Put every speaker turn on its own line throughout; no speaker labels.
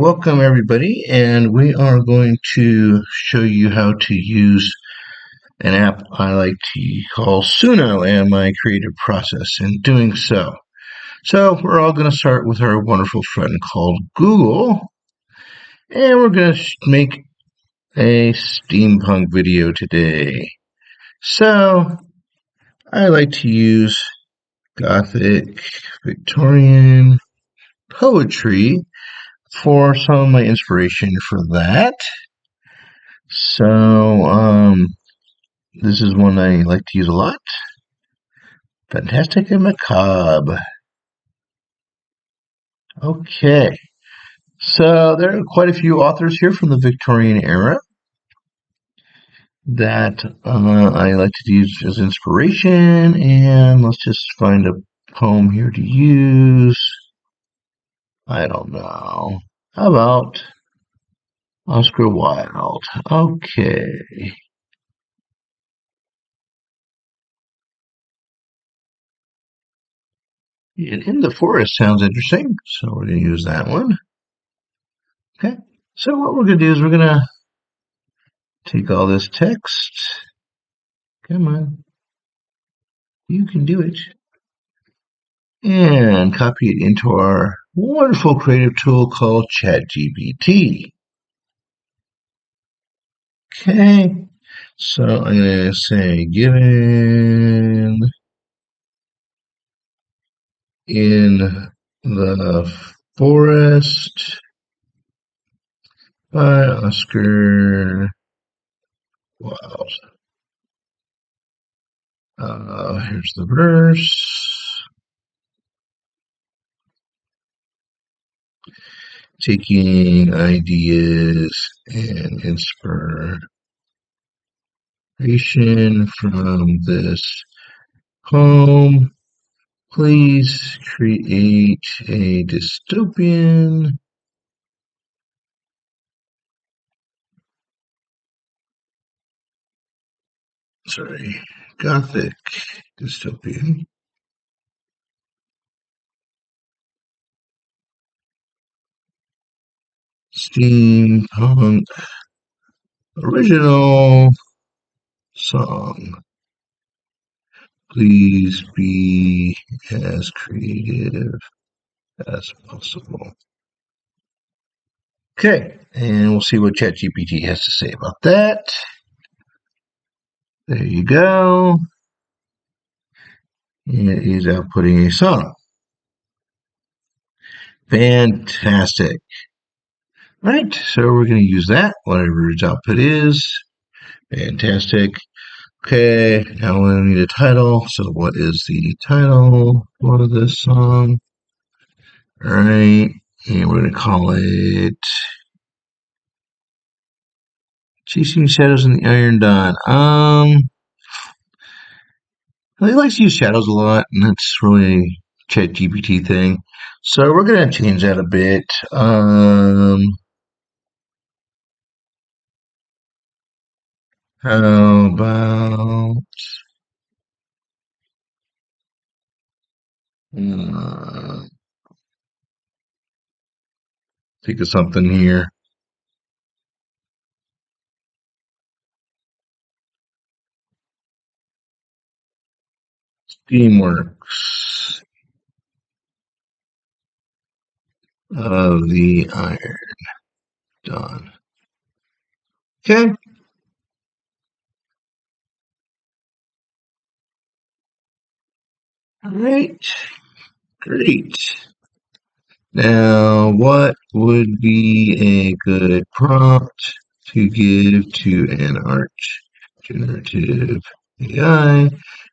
Welcome everybody, and we are going to show you how to use an app I like to call Suno and my creative process in doing so. So we're all going to start with our wonderful friend called Google, and we're going to make a steampunk video today. So I like to use Gothic Victorian poetry for some of my inspiration for that. So, this is one I like to use a lot. Fantastic and macabre. Okay. So there are quite a few authors here from the Victorian era that I like to use as inspiration. And let's just find a poem here to use. I don't know. How about Oscar Wilde? Okay. And In the Forest sounds interesting, so we're going to use that one. Okay. So what we're going to do is we're going to take all this text. Come on. You can do it. And copy it into our wonderful creative tool called ChatGPT. Okay. So I'm going to say given in the forest by Oscar Wilde. Here's the verse. Taking ideas and inspiration from this poem, please create a dystopian Gothic dystopian steampunk original song. Please be as creative as possible. Okay, and we'll see what ChatGPT has to say about that. There you go. And it is outputting a song. Fantastic. Right, so we're going to use that, whatever its output is. Fantastic. Okay, now we need a title. So what is the title for this song? All right, and we're going to call it Chasing Shadows in the Iron Dawn. I like to use shadows a lot, and that's really a ChatGPT thing. So we're going to change that a bit. How about uh, think of something here. Steamworks of the Iron Dawn. Okay. All right. Great. Now, what would be a good prompt to give to an art generative AI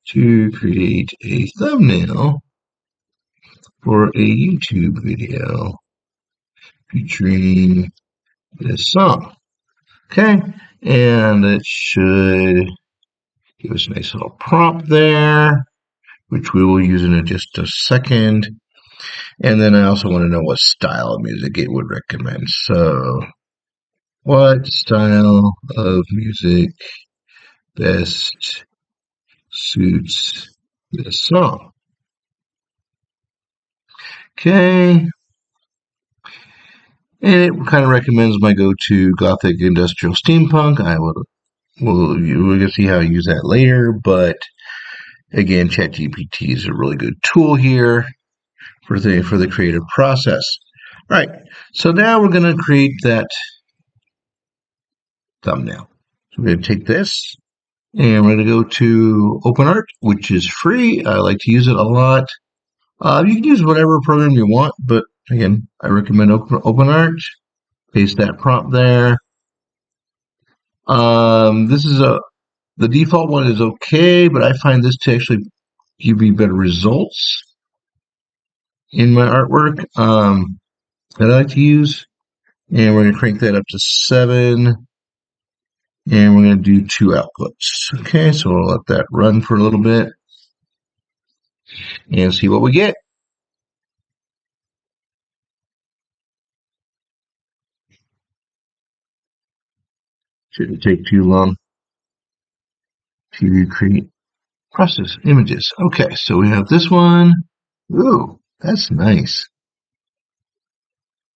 to create a thumbnail for a YouTube video featuring this song? Okay, and it should give us a nice little prompt there, which we will use in just a second. And then I also want to know what style of music it would recommend. So, what style of music best suits this song? Okay. And it kind of recommends my go-to Gothic Industrial Steampunk. We're going to see how I use that later, but again, ChatGPT is a really good tool here for the creative process. All right, so now we're going to create that thumbnail. So we're going to take this and we're going to go to OpenArt, which is free. I like to use it a lot. You can use whatever program you want, but again, I recommend OpenArt. Paste that prompt there. This is the default one is okay, but I find this to actually give me better results in my artwork that I like to use. And we're going to crank that up to 7. And we're going to do 2 outputs. Okay, so we'll let that run for a little bit and see what we get. Shouldn't take too long to create process images. Okay, so we have this one. Ooh, that's nice.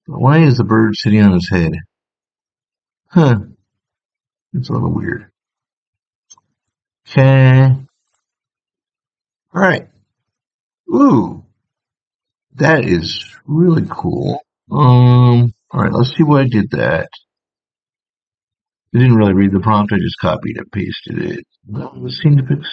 Why is the bird sitting on his head? Huh, it's a little weird. Okay. All right. Ooh, that is really cool. All right, let's see why I did that. I didn't really read the prompt. I just copied and pasted it. Let's see the fix.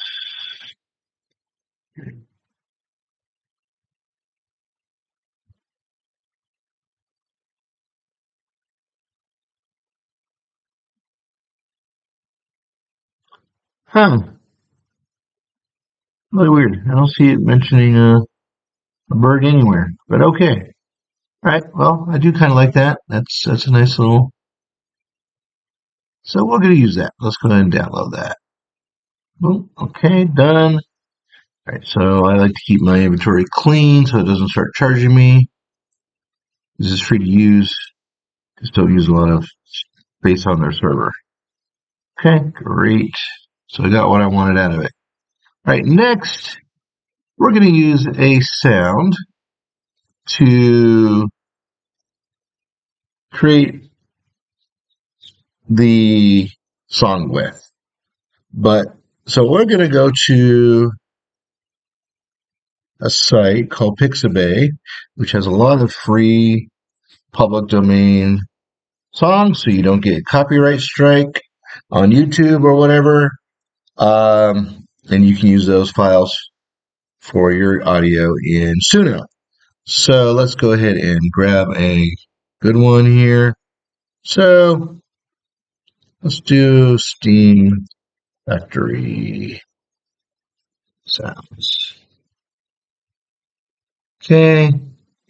Huh. Really weird. I don't see it mentioning a bird anywhere. But okay. All right. Well, I do kind of like that. That's a nice little. So we're going to use that. Let's go ahead and download that. Boom. Okay, done. All right. So I like to keep my inventory clean so it doesn't start charging me. This is free to use. Just don't use a lot of space on their server. Okay, great. So I got what I wanted out of it. All right, next we're going to use a sound to create the song with. But so we're going to go to a site called Pixabay, which has a lot of free public domain songs, so you don't get copyright strike on YouTube or whatever. And you can use those files for your audio in Suno. So let's go ahead and grab a good one here. So let's do Steam Factory sounds. Okay.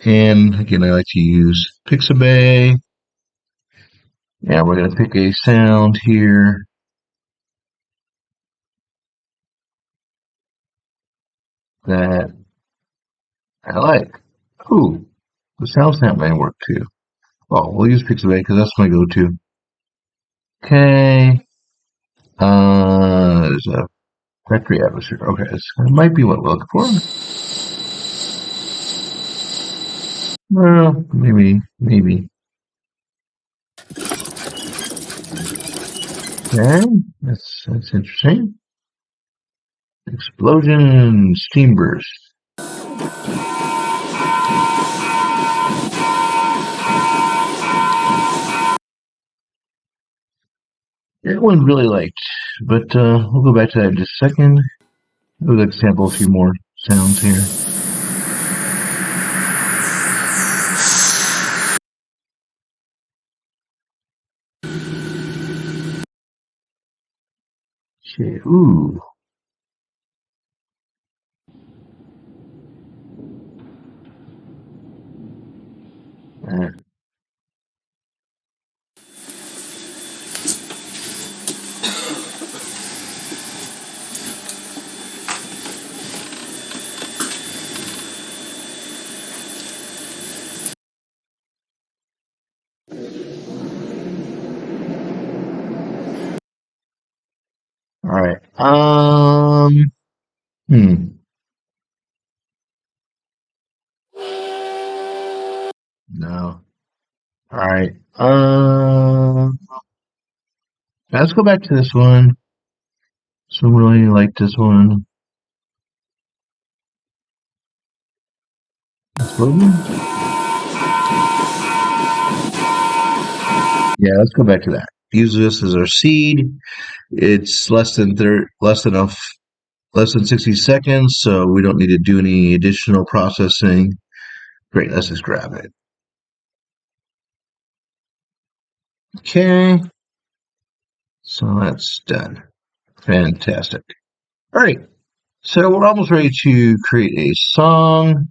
And again, I like to use Pixabay. Yeah, we're going to pick a sound here that I like. Ooh, the sound snap may work too. Well, we'll use Pixabay because that's my go-to. Okay. There's a factory atmosphere. Okay, this might be what we're looking for. Well, maybe. Okay, that's interesting. Explosion, steam burst. That one really liked, but we'll go back to that in just a second. We'll like sample a few more sounds here. Okay, ooh. Uh, all right. No. All right. Let's go back to this one. So really like this one. It's loading. Yeah, let's go back to that. Use this as our seed. It's less than 60 seconds, so we don't need to do any additional processing. Great, let's just grab it. Okay, so that's done. Fantastic. All right, so we're almost ready to create a song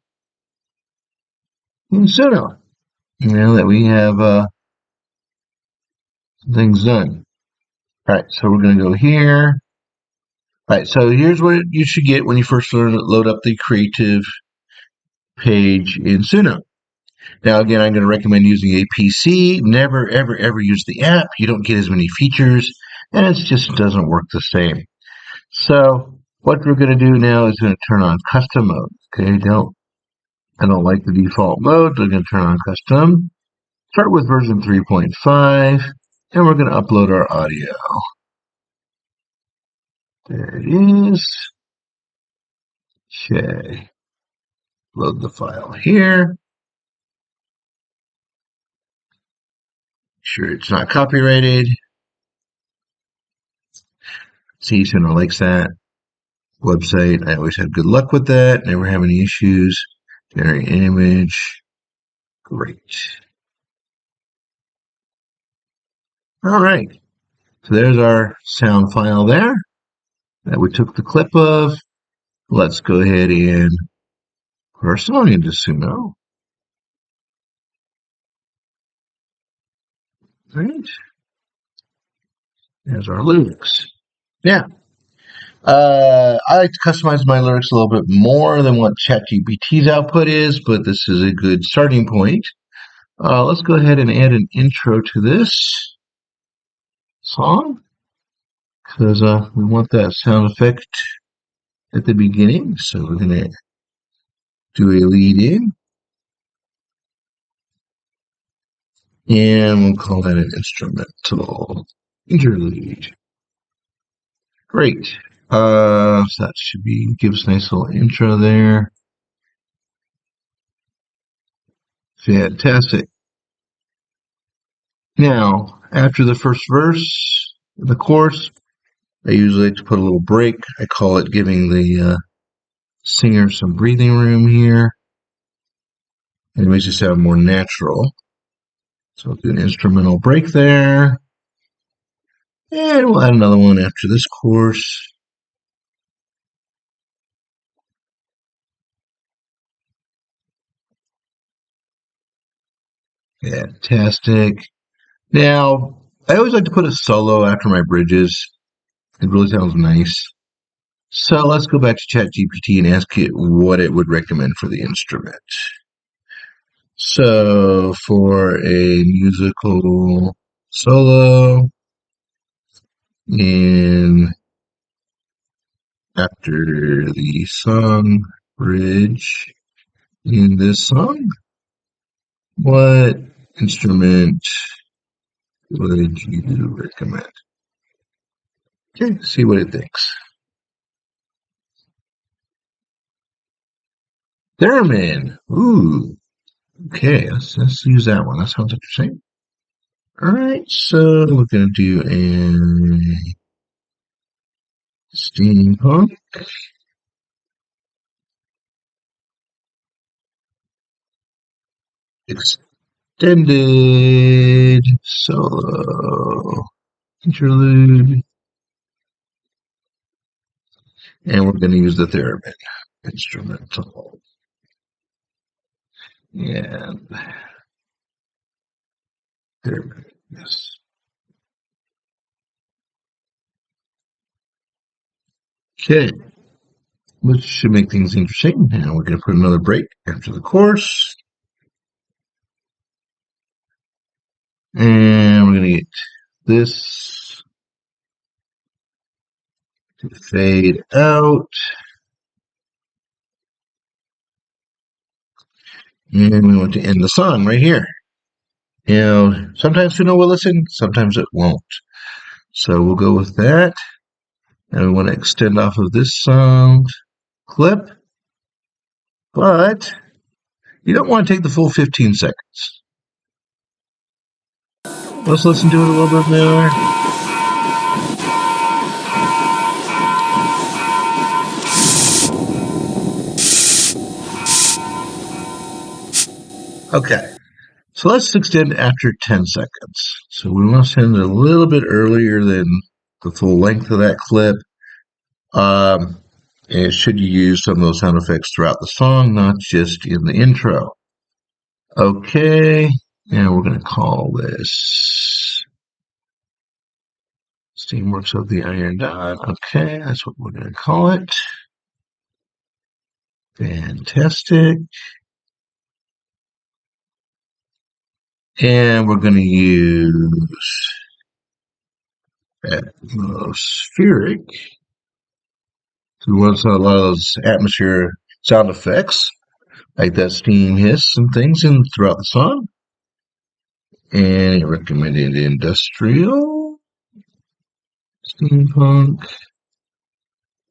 in Suno. Now that we have things done. All right, so we're going to go here. All right, so here's what you should get when you first load up the creative page in Suno. Now, again, I'm going to recommend using a PC. Never, ever, ever use the app. You don't get as many features, and it just doesn't work the same. So what we're going to do now is going to turn on custom mode. Okay, I don't like the default mode. So I'm going to turn on custom. Start with version 3.5, and we're going to upload our audio. There it is. Okay. Load the file here. Sure it's not copyrighted. See, Sunno likes that website. I always have good luck with that. Never have any issues. Generate an image. Great. All right. So there's our sound file there that we took the clip of. Let's go ahead and put our song into Suno. All right. There's our lyrics. Yeah. I like to customize my lyrics a little bit more than what ChatGPT's output is, but this is a good starting point. Let's go ahead and add an intro to this song because we want that sound effect at the beginning. So we're going to do a lead in, and we'll call that an instrumental interlude. Great. So that should give us a nice little intro there. Fantastic. Now, after the first verse, the chorus, I usually like to put a little break. I call it giving the singer some breathing room here. And it makes it sound more natural. So we'll do an instrumental break there. And we'll add another one after this chorus. Fantastic. Now, I always like to put a solo after my bridges. It really sounds nice. So let's go back to ChatGPT and ask it what it would recommend for the instrument. So for a musical solo in after the song bridge in this song, what instrument would you recommend? Okay, see what it thinks. Theremin. Ooh. Okay, let's use that one. That sounds interesting. All right, so we're gonna do a steampunk. Extended solo interlude. And we're going to use the theremin instrumental. And theremin, yes. Okay, which should make things interesting. Now we're going to put another break after the chorus. And we're going to get this to fade out. And we want to end the song right here. Sometimes Suno will listen, sometimes it won't. So we'll go with that. And we want to extend off of this sound clip, but you don't want to take the full 15 seconds. Let's listen to it a little bit more. Okay, so let's extend after 10 seconds. So we want to send it a little bit earlier than the full length of that clip. And should you use some of those sound effects throughout the song, not just in the intro. Okay, and we're going to call this Steamworks of the Iron Dot. Okay, that's what we're going to call it. Fantastic. And we're going to use atmospheric. So we want a lot of those atmosphere sound effects, like that steam hiss and things in throughout the song. And recommended industrial, steampunk,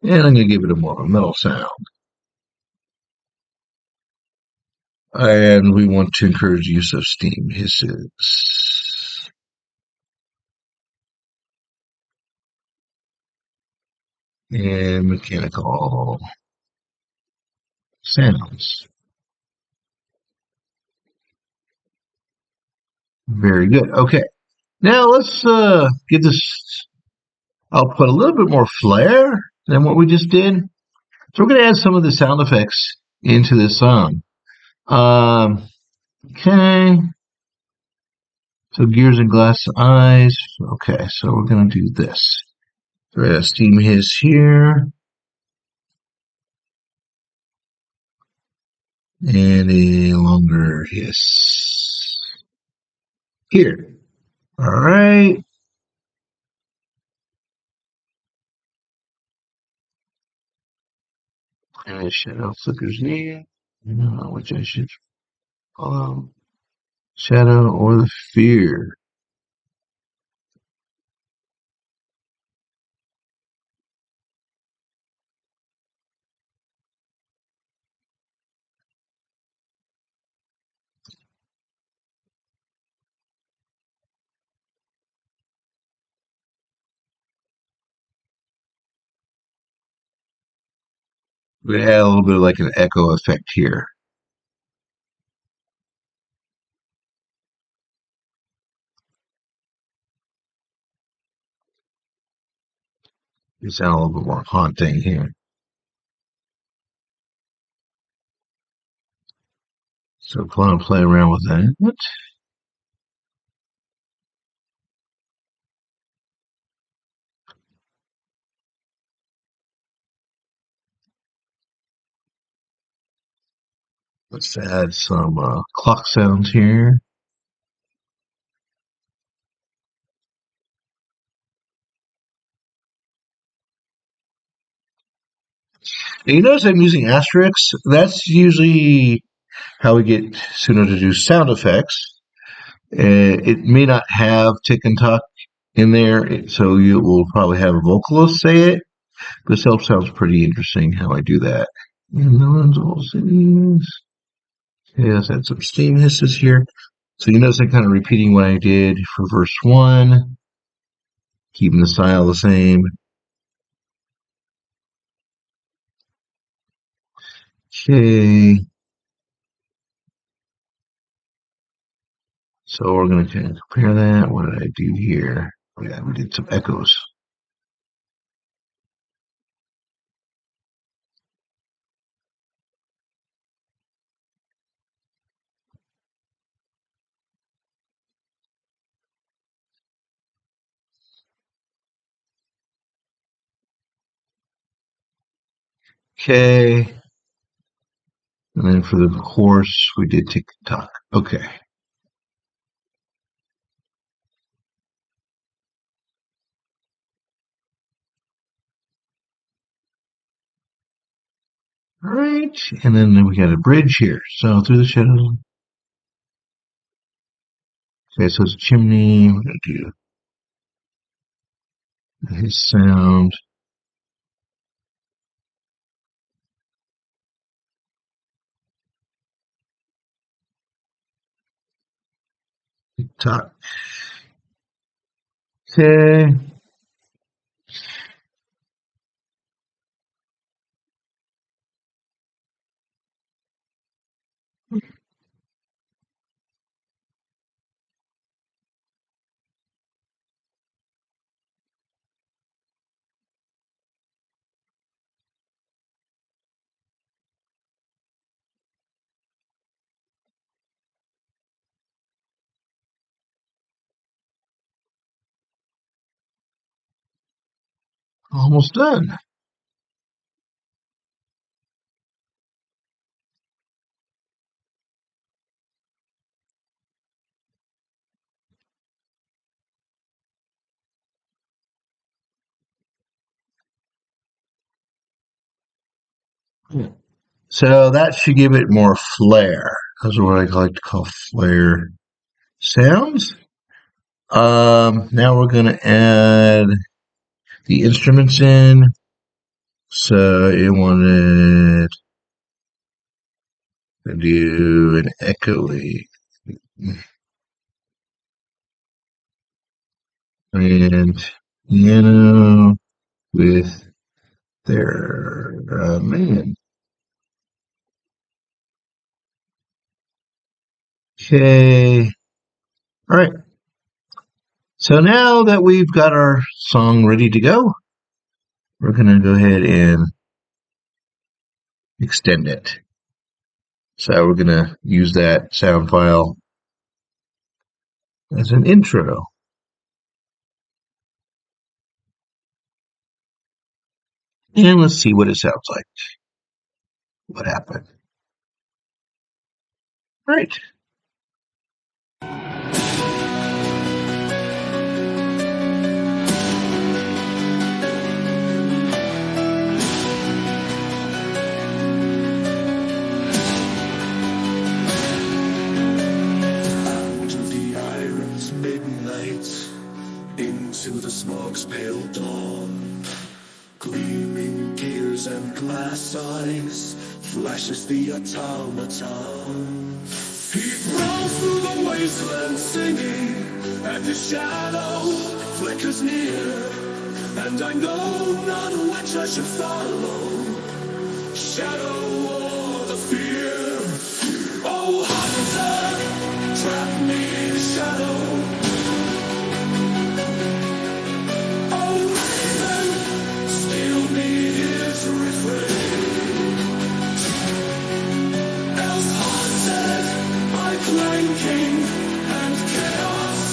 and I'm going to give it a more of a metal sound. And we want to encourage use of steam hisses. And mechanical sounds. Very good. Okay. Now let's give this output a little bit more flair than what we just did. So we're going to add some of the sound effects into this song. Okay. So gears and glass eyes. Okay, so we're going to do this. We're going to steam hiss here. And a longer hiss here. All right. And a shadow flickers near. I don't know which I should follow. Shadow or the fear. We add a little bit of like an echo effect here. You sound a little bit more haunting here. So I'm going to play around with that. Let's add some clock sounds here. And you notice I'm using asterisks. That's usually how we get Suno to do sound effects. It may not have tick and talk in there, so you will probably have a vocalist say it. This help sounds pretty interesting how I do that. And the ones all cities. Yes, add some steam hisses here. So you notice I'm kind of repeating what I did for verse 1, keeping the style the same. Okay. So we're going to kind of compare that. What did I do here? Oh, yeah, we did some echoes. Okay. And then for the chorus, we did tick tock. Okay. All right. And then we got a bridge here. So through the shadows. Okay, so it's chimney. We're going to do his sound. Talk. Okay. Almost done. So that should give it more flair. Those are what I like to call flair sounds. Now we're going to add the instruments in. So it wanted to do an echoing and piano with their man. Okay. All right. So now that we've got our song ready to go, we're going to go ahead and extend it. So we're going to use that sound file as an intro. And let's see what it sounds like. What happened? All right.
Into the smoke's pale dawn, gleaming gears and glass eyes, flashes the automaton. He prowls through the wasteland singing, and his shadow flickers near. And I know not which I should follow, shadow or the fear. Oh, hunter, trap me in shadow. Clanking and chaos,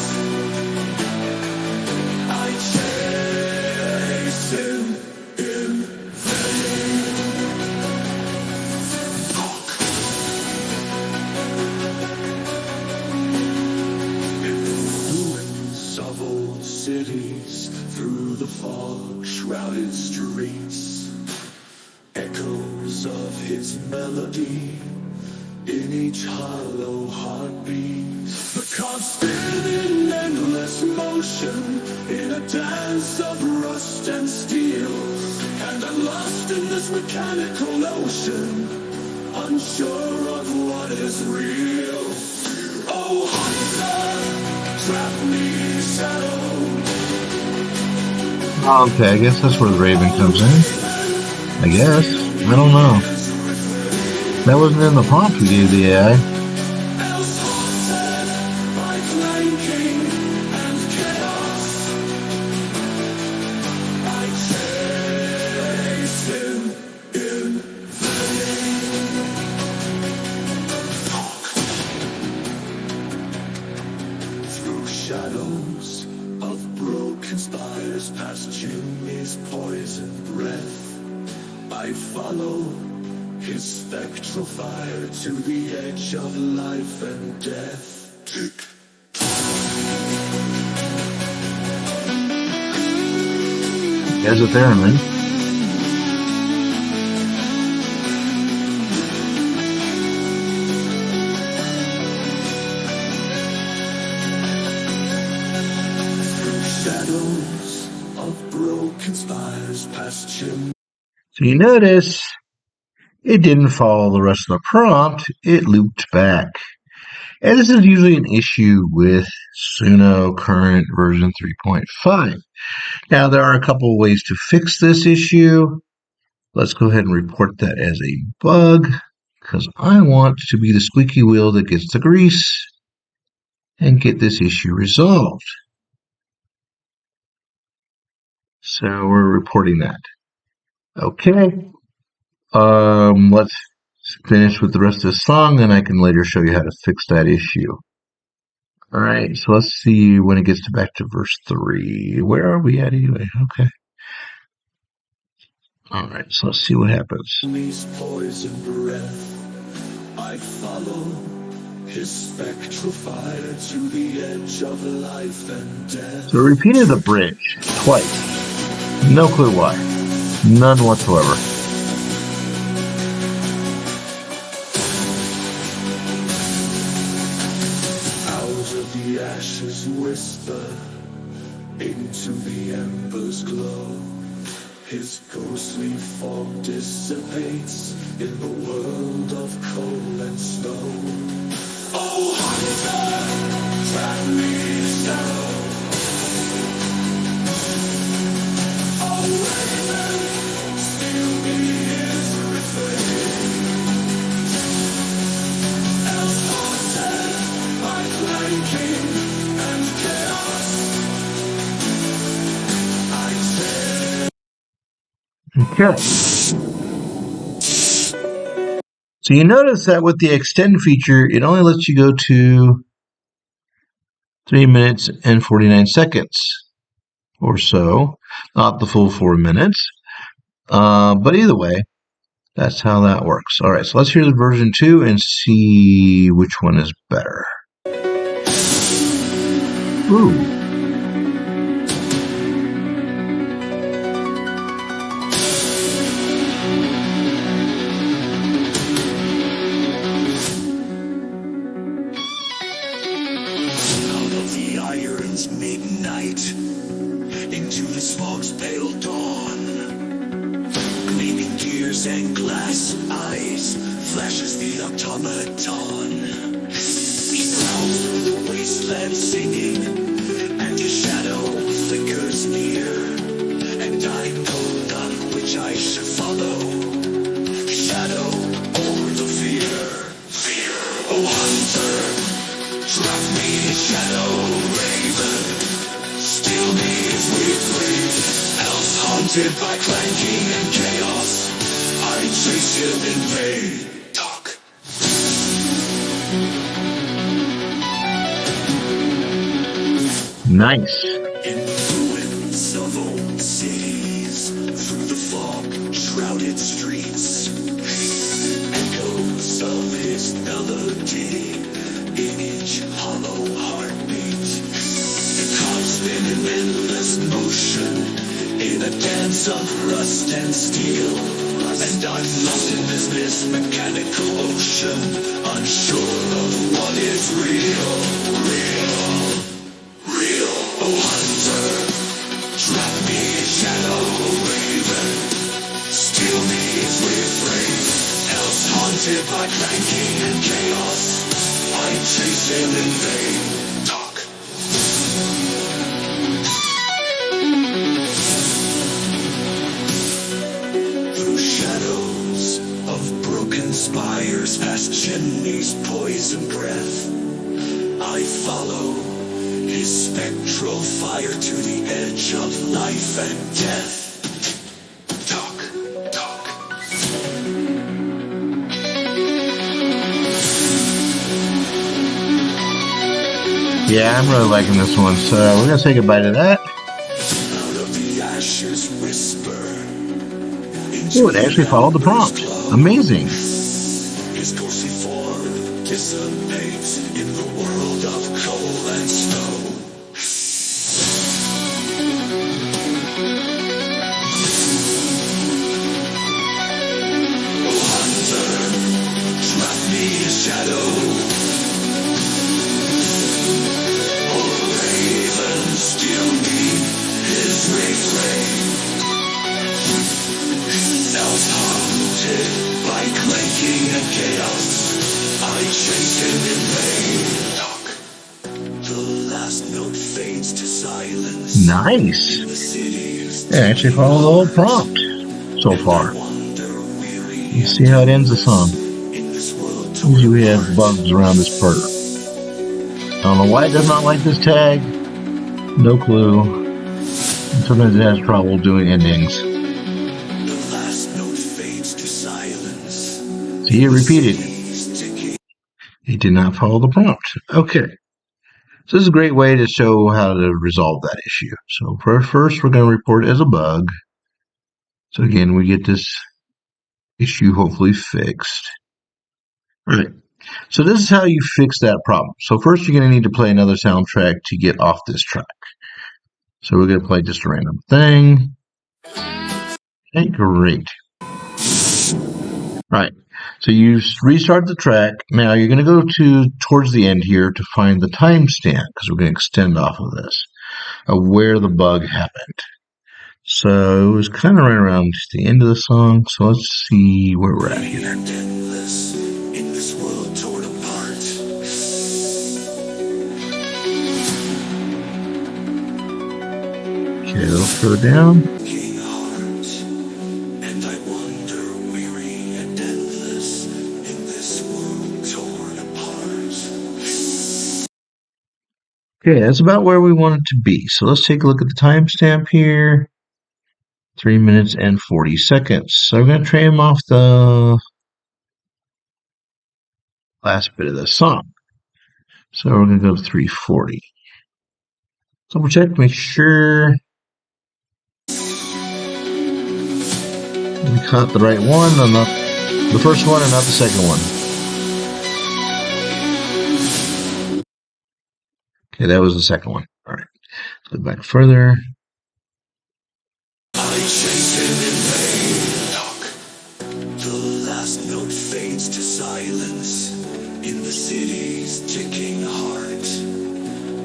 I chase him in vain. In the ruins of old cities, through the fog-shrouded streets, echoes of his melody in each hollow heartbeat. The cards spin in endless motion, in a dance of rust and steel. And I'm lost in this mechanical ocean, unsure of what is real. Oh, hunter, trap me, shadow.
Okay, I guess that's where the raven comes in. I guess. I don't know. That wasn't in the prompt we gave the AI.
Through shadows of broken spires, past chimneys, poisoned breath, I follow his spectral fire to the edge of life and death. Tick.
There's a theremin.
Shadows of broken spires past chimneys.
So you notice it didn't follow the rest of the prompt, it looped back. And this is usually an issue with Suno current version 3.5. Now, there are a couple of ways to fix this issue. Let's go ahead and report that as a bug, because I want to be the squeaky wheel that gets the grease and get this issue resolved. So we're reporting that. Okay. Let's finish with the rest of the song, and I can later show you how to fix that issue. All right, so let's see when it gets back to verse 3. Where are we at anyway? Okay. All right, so let's see what happens.
Poison breath, I follow his spectral fire to the edge of life and death.
So repeated the bridge twice. No clue why. None whatsoever.
Out of the ashes whisper, into the embers glow. His ghostly fog dissipates in the world of coal and snow. Oh, hunter, trap me shallow. Oh, raven, steal me his refrain. Else haunted by flanking and chaos, I say.
Okay. So you notice that with the extend feature, it only lets you go to 3 minutes and 49 seconds or so, not the full 4 minutes. But either way, that's how that works. All right, so let's hear the version 2 and see which one is better. Ooh.
Midnight into the smog's pale dawn, gleaming gears and glass eyes flashes the automaton. He prowls through the wasteland singing, and his shadow flickers near, and I know not which I should follow, shadow or the fear. Fear, oh hunter, trap me, shadow raven. Steal me if we free, else haunted by clanking and chaos, I chase him in vain. Talk.
Nice.
In the ruins of old cities, through the fog-shrouded streets, echoes of his melody in each hollow heartbeat. Been in endless motion, in a dance of rust and steel, and I'm lost in this mechanical ocean, unsure of what is real. Oh hunter, trap me, shadow raven, steal me if we're free, else haunted by clanking and chaos, I chase him in vain. Spires past chimneys, poison breath, I follow his spectral fire to the edge of life and death. Talk.
Yeah, I'm really liking this one, so we're gonna say goodbye to that.
Out of the ashes whisper.
Oh, it actually followed the prompt. Amazing.
His ghostly form dissipates in the world of coal and snow. Oh hunter, trap me a shadow. Oh raven, steal me fades to silence.
Nice.
In the cities
It actually
ticking
follows the whole
hearts.
prompt so
And I
far.
wander weary
Let's
and
see how it ends the song.
endless in this world torn
Usually we have
apart.
bugs around this part. I don't know why it does not like this tag. No clue. And sometimes it has trouble doing endings.
The last note fades to silence.
See, it repeated.
Cities ticking.
It did not follow the prompt. Okay. So this is a great way to show how to resolve that issue. So first, we're going to report it as a bug. So again, we get this issue hopefully fixed. All right. So this is how you fix that problem. So first, you're going to need to play another soundtrack to get off this track. So we're going to play just a random thing. Okay, great. All right. So you restart the track. Now you're going to go towards the end here to find the timestamp because we're going to extend off of this of where the bug happened. So it was kind of right around the end of the song. So let's see where we're at here.
Endless in this world torn apart.
Okay, let's go down.
King heart. And I wander weary and endless in this world torn apart.
Okay, that's about where we want it to be. So let's take a look at the timestamp here. 3 minutes and 40 seconds. So we're going to trim off the last bit of the song. So we're going to go to 340. Double check, make sure we caught the right one, and not the first one and not the second one. Okay, that was the second one. All right, let's go back further.
I chase him in vain. The last note fades to silence in the city's ticking heart.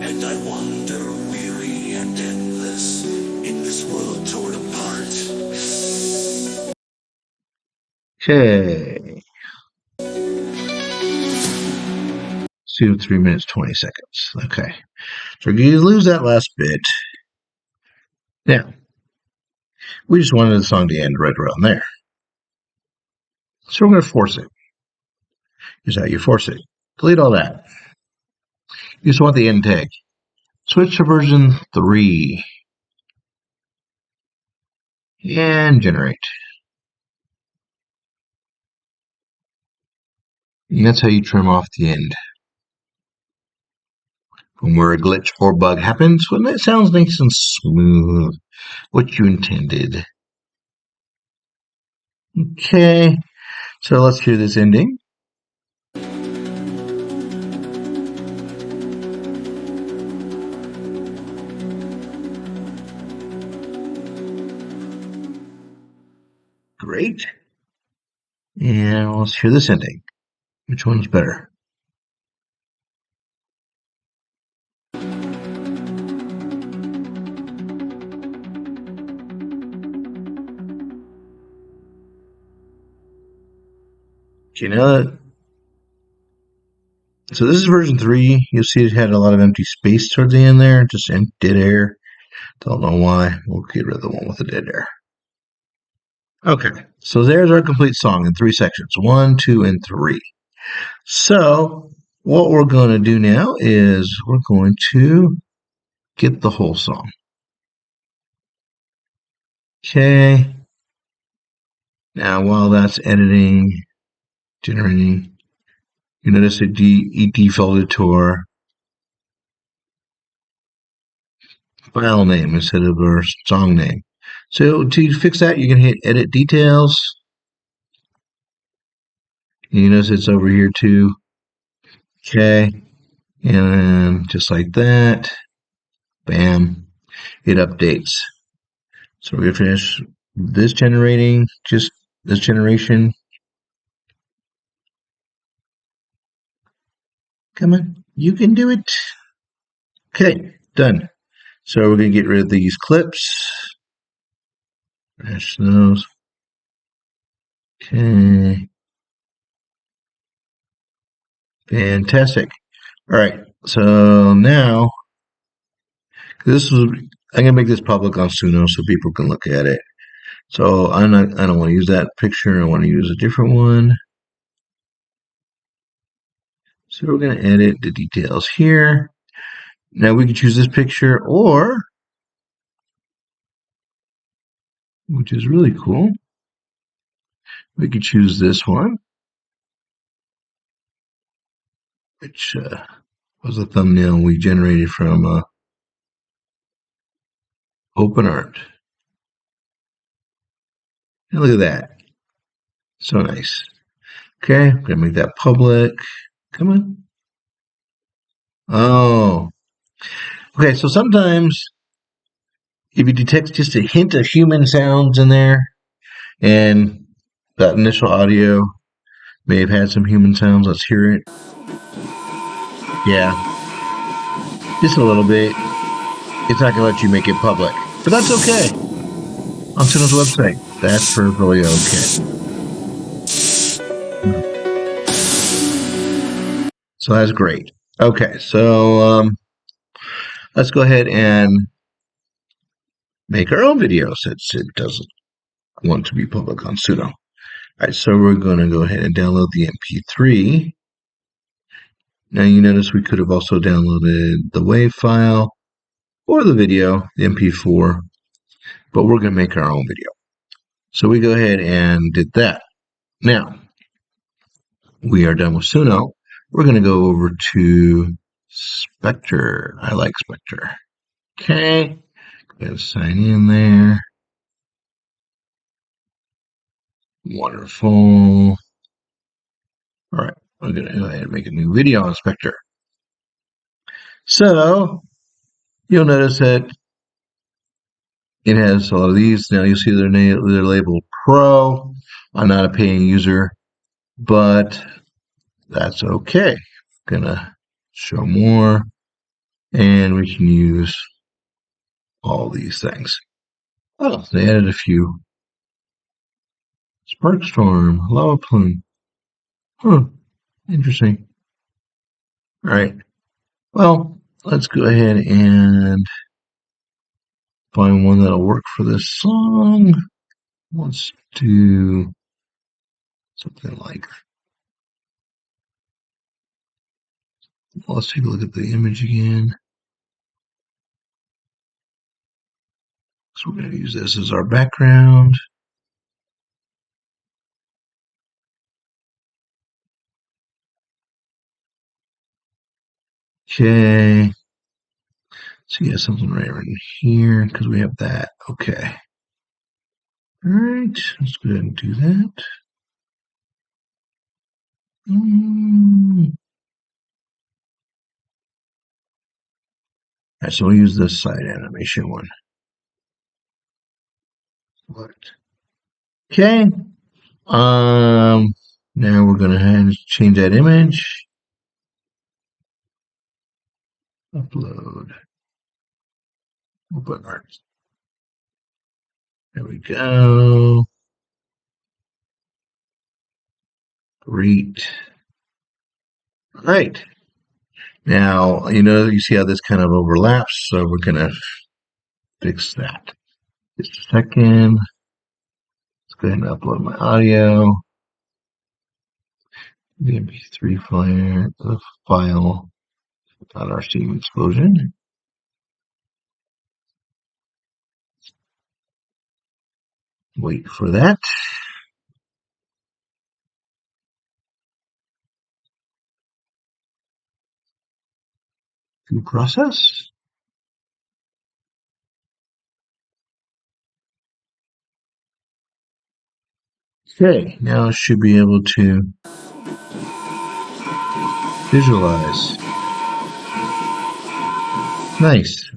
And I wander weary and endless in this world torn apart.
Okay. Let's do 3 minutes, 20 seconds. Okay. So you lose that last bit. Now, we just wanted the song to end right around there. So we're going to force it. Here's how you force it. Delete all that. You just want the end tag. Switch to version 3. And generate. And that's how you trim off the end. From where a glitch or bug happens, when it sounds nice and smooth, what you intended. Okay, so let's hear this ending. Great. And let's hear this ending. Which one's better? You know that? So this is version 3. You'll see it had a lot of empty space towards the end there, just dead air. Don't know why. We'll get rid of the one with the dead air. Okay, so there's our complete song in 3 sections, 1, 2, and 3. So what we're going to do now is we're going to get the whole song. Okay. Now while that's editing, generating, you notice it defaulted to our file name instead of our song name. So to fix that, you can hit Edit Details. You notice it's over here too. Okay. And just like that, bam, it updates. So we're going to finish this generating, just this generation. Come on, you can do it. Okay, done. So we're going to get rid of these clips. Finish those. Okay. Fantastic. All right, so now I'm gonna make this public on Suno so people can look at it. So I don't want to use that picture. I want to use a different one. So we're going to edit the details here. Now we can choose this picture, or, which is really cool, we could choose this one, which was a thumbnail we generated from OpenArt. And look at that. So nice. Okay, I'm going to make that public. Come on. Oh. Okay, so sometimes if you detect just a hint of human sounds in there, and that initial audio may have had some human sounds, let's hear it. Yeah, just a little bit. It's not going to let you make it public, but that's okay. On Suno's website, that's perfectly okay. So that's great. Okay, so let's go ahead and make our own video since it doesn't want to be public on Suno. All right, so we're going to go ahead and download the MP3. Now you notice we could have also downloaded the WAV file or the video, the MP4, but we're going to make our own video. So we go ahead and did that. Now, we are done with Suno. We're going to go over to Specterr. I like Specterr. Okay, gotta sign in there. Wonderful. All right, we're going to go ahead and make a new video on Specterr. So, you'll notice that it has a lot of these. Now you'll see they're labeled Pro. I'm not a paying user, but that's okay. Gonna show more, and we can use all these things. Oh, they added a few. Spark storm, lava plume. Huh, interesting. All right. Well, let's go ahead and find one that'll work for this song. Let's do something like, well, let's take a look at the image again. So we're going to use this as our background. Okay. So you have something right in here because we have that. Okay. All right. Let's go ahead and do that. All right. So we'll use this side animation one. Select. Okay. Now we're going to change that image. Upload. OpenArt. There we go. Great. All right. Now, you see how this kind of overlaps, so we're going to fix that. Just a second. Let's go ahead and upload my audio. The MP3 file on our Steam explosion. Wait for that. To process. Okay, now I should be able to visualize. Nice.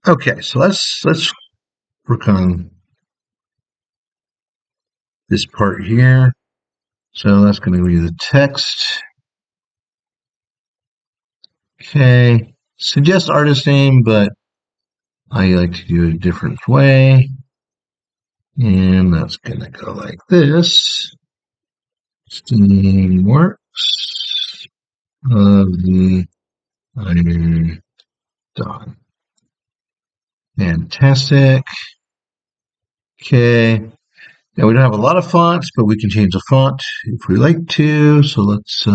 Okay, so let's work on this part here. So that's going to be the text. Okay, suggest artist name, but I like to do it a different way. And that's going to go like this. Steamworks of the Iron Dawn. Fantastic. Okay. Now we don't have a lot of fonts, but we can change the font if we like to. So let's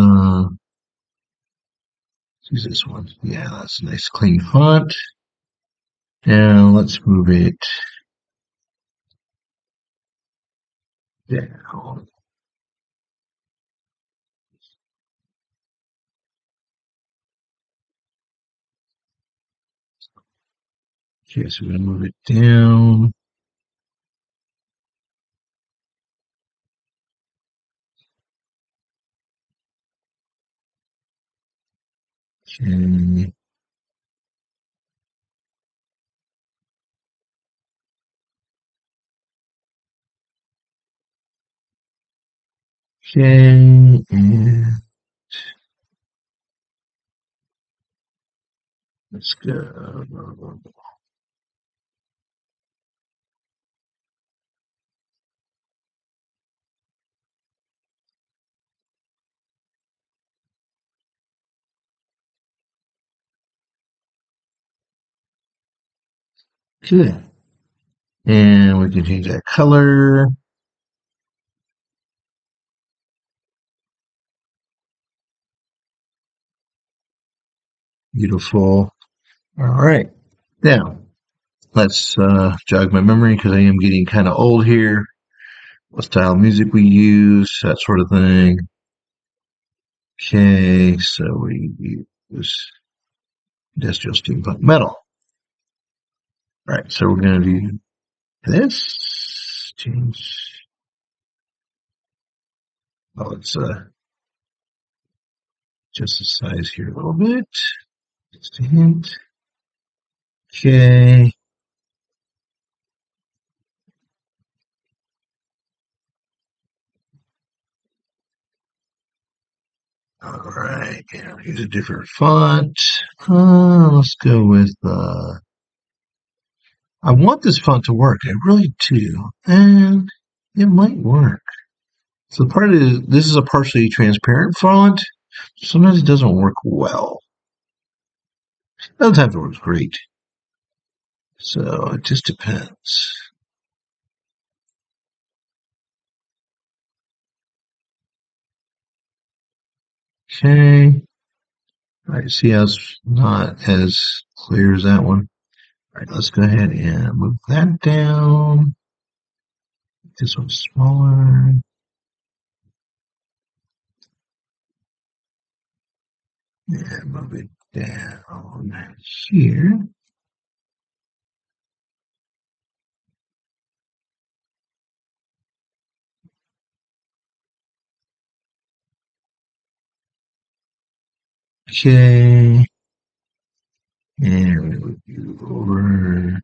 use this one. Yeah, that's a nice clean font. Now let's move it down. Okay, so we're gonna move it down. Okay. Okay, and let's go. Okay. And we can change that color. Beautiful. All right. Now, let's jog my memory because I am getting kind of old here. What style of music we use, that sort of thing. Okay, so we use industrial steampunk metal. All right, so we're going to do this. Change. Oh, let's adjust the size here a little bit. Just a hint. Okay. All right, yeah, use a different font. Let's go with, I want this font to work. I really do. And it might work. So part of this is a partially transparent font. Sometimes it doesn't work well. Other times it works great. So it just depends. Okay. All right, see how it's not as clear as that one. All right, let's go ahead and move that down. This one's smaller. And move it down here. Okay. And move you over.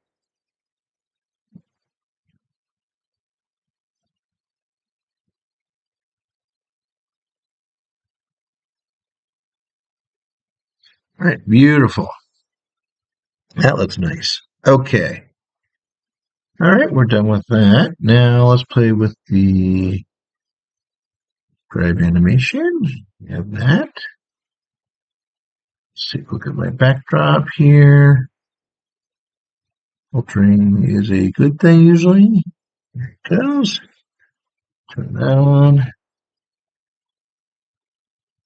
All right, beautiful. That looks nice. Okay. All right, we're done with that. Now let's play with the drive animation. We have that. Let's take a look at my backdrop here. Filtering is a good thing usually. There it goes. Turn that on.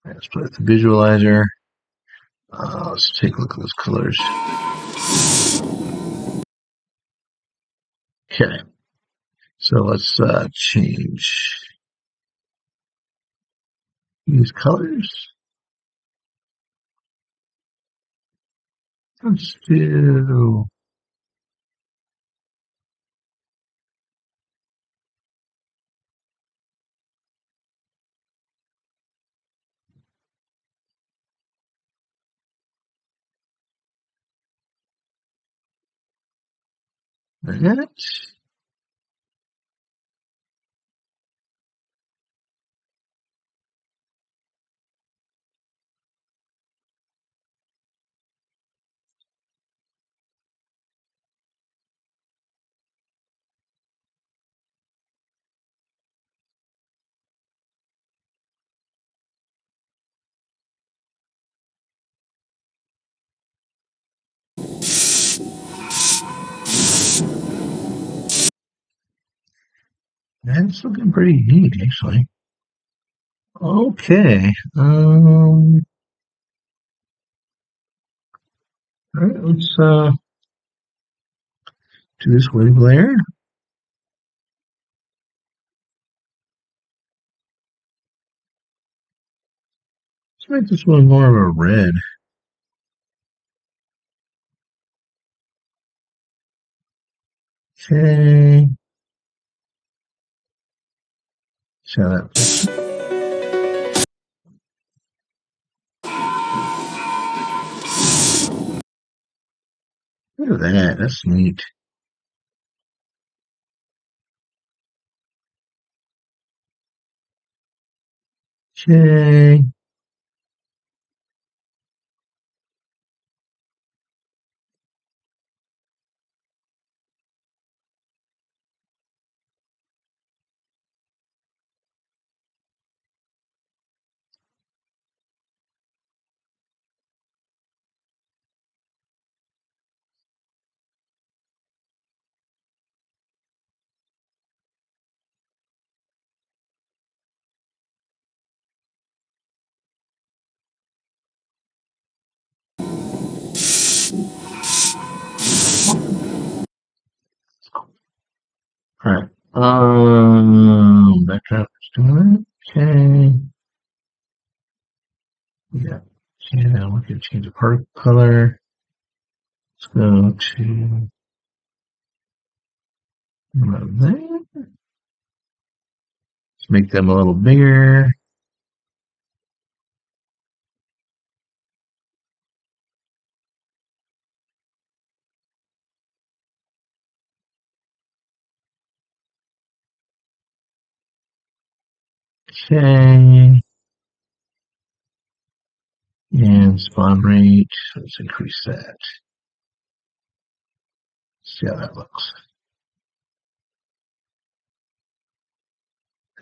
Let's play with the visualizer. Let's take a look at those colors. Okay. So let's change these colors. Let's do that. That's looking pretty neat, actually. Okay. All right, let's do this wave layer. Let's make this one more of a red. Okay. See how that looks. Look at that. That's neat. Okay. All right. Backdrop is doing it. Okay. Yeah. Okay, now we're going to change the particle color. Let's go to there. Let's make them a little bigger. Okay. And spawn rate. Let's increase that. See how that looks.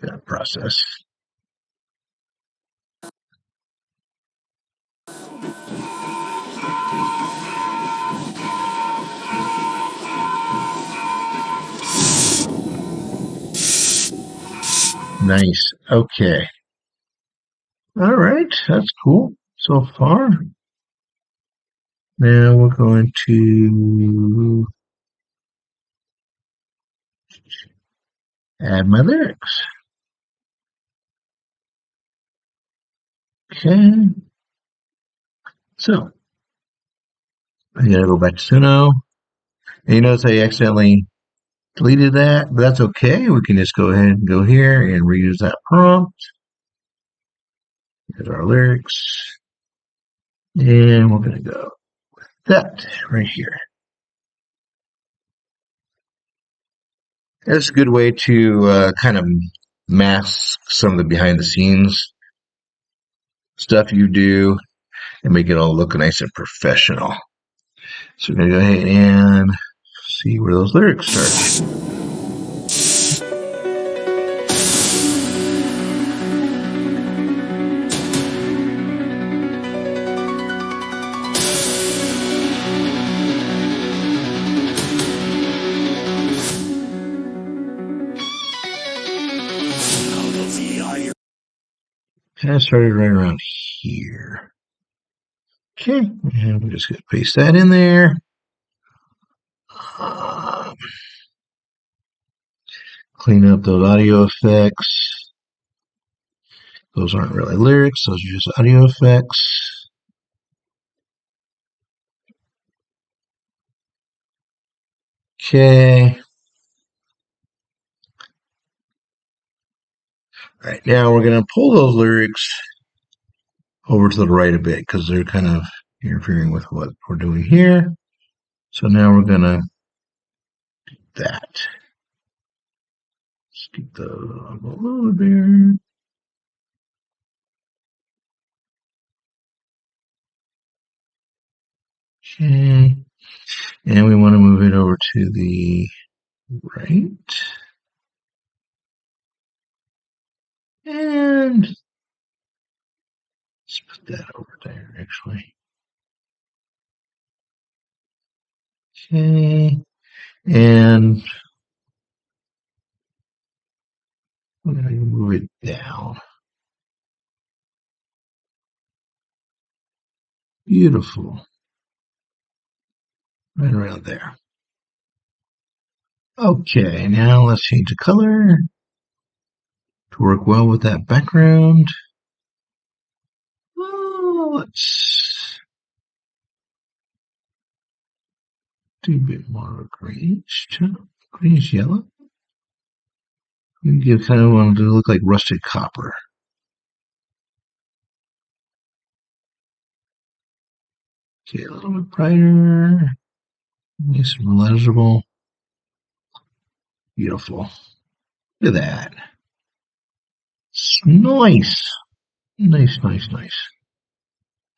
That process. Nice. Okay. All right. That's cool so far. Now we're going to add my lyrics. Okay. So I gotta go back to Suno. And you notice I accidentally deleted that, but that's okay. We can just go ahead and go here and reuse that prompt. Here's our lyrics. And we're gonna go with that right here. That's a good way to kind of mask some of the behind the scenes stuff you do and make it all look nice and professional. So we're going to go ahead and see where those lyrics start. Kind of started right around here. Okay, and we're just going to paste that in there. Clean up those audio effects. Those aren't really lyrics, those are just audio effects. Okay. All right, now we're going to pull those lyrics over to the right a bit because they're kind of interfering with what we're doing here. So now we're going to do that. Let's keep the below there. Okay. And we want to move it over to the right. And let's put that over there, actually. Okay. And I'm going to move it down. Beautiful. Right around there. Okay, now let's change the color to work well with that background. Let's do a bit more greenish, greenish yellow. You kind of want it to look like rusted copper. Okay, a little bit brighter. Nice and legible. Beautiful. Look at that. Nice. Nice, nice, nice.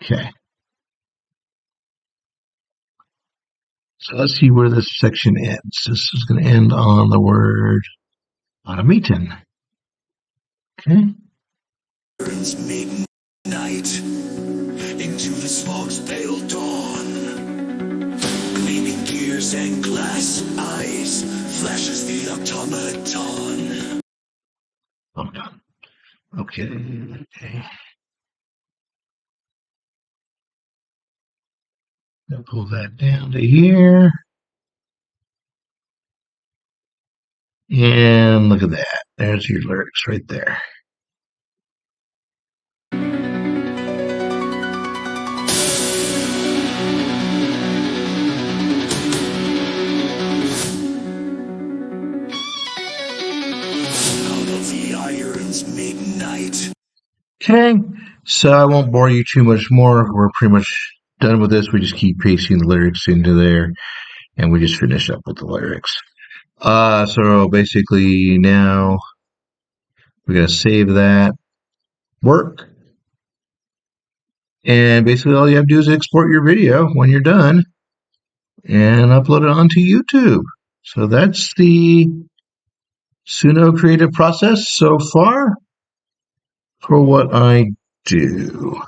Okay. So let's see where this section ends. This is going to end on the word automaton. Okay.
Midnight into the smog's pale dawn. Gleaming gears and glass eyes flashes the automaton.
I'm done. Okay. Okay. I'll pull that down to here. And look at that. There's your lyrics right there.
Midnight.
Okay, so I won't bore you too much more. We're pretty much done with this. We just keep pasting the lyrics into there, and we just finish up with the lyrics. So basically now we gotta save that work, and basically all you have to do is export your video when you're done and upload it onto YouTube. So that's the Suno creative process so far for what I do.